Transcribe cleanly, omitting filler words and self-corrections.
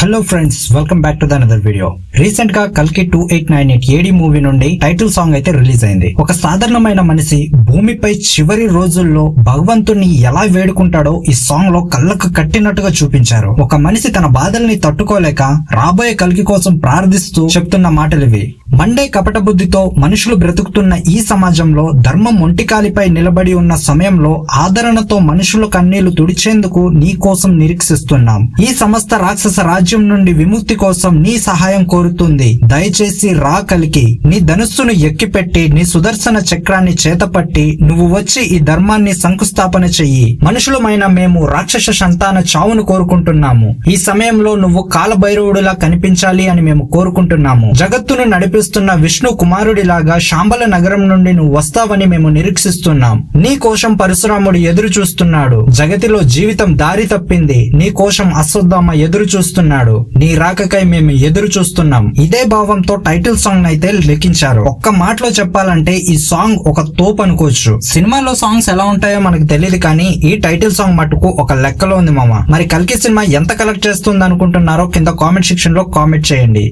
Hello friends, welcome back to the another video. Recent గా కల్కి 2898 AD movie నుండి title song అయితే release అయింది. ఒక సాధారణమైన మనిషి భూమిపై చివరి రోజుల్లో భగవంతుణ్ణి ఎలా వేడుకుంటాడో ఈ సాంగ్ లో కళ్ళకు కట్టినట్టుగా చూపించారు. ఒక మనిషి తన బాధల్ని తట్టుకోలేక రాబోయే కల్కి కోసం ప్రార్థిస్తూ చెప్తున్న మాటలివి. మండే కపట బుద్ధితో మనుషులు బ్రతుకుతున్న ఈ సమాజంలో ధర్మం ఒంటికాలిపై నిలబడి ఉన్న సమయంలో ఆదరణతో మనుషుల కన్నీళ్లు తుడిచేందుకు నీ కోసం నిరీక్షిస్తున్నాం. ఈ సమస్త రాక్షస రాజ్యం నుండి విముక్తి కోసం నీ సహాయం కోరుతుంది. దయచేసి రా కలికి. నీ ధనుస్సును ఎక్కిపెట్టి నీ సుదర్శన చక్రాన్ని చేతపట్టి నువ్వు వచ్చి ఈ ధర్మాన్ని శంకుస్థాపన చెయ్యి. మనుషులమైన మేము రాక్షస సంతాన చావును కోరుకుంటున్నాము. ఈ సమయంలో నువ్వు కాలభైరవుడిలా కనిపించాలి అని మేము కోరుకుంటున్నాము. జగత్తును నడిపిస్తున్న విష్ణు కుమారుడిలాగా శాంబల నగరం నుండి నువ్వు వస్తావని మేము నిరీక్షిస్తున్నాం. నీ కోసం పరశురాముడు ఎదురు చూస్తున్నాడు. జగతిలో జీవితం దారి తప్పింది. నీ కోసం అశ్వత్థామ ఎదురు చూస్తున్నాడు. నీ రాకకై మేము ఎదురు చూస్తున్నాం. ఇదే భావంతో టైటిల్ సాంగ్ అయితే లిఖించారు. ఒక్క మాటలో చెప్పాలంటే ఈ సాంగ్ ఒక తోపు అనుకోవచ్చు. సినిమాలో సాంగ్స్ ఎలా ఉంటాయో మనకు తెలియదు, కానీ ఈ టైటిల్ సాంగ్ మటుకు ఒక లెక్కలో ఉంది మామ. మరి కల్కి సినిమా ఎంత కలెక్ట్ చేస్తుంది అనుకుంటున్నారో కింద కామెంట్ సెక్షన్ లో కామెంట్ చేయండి.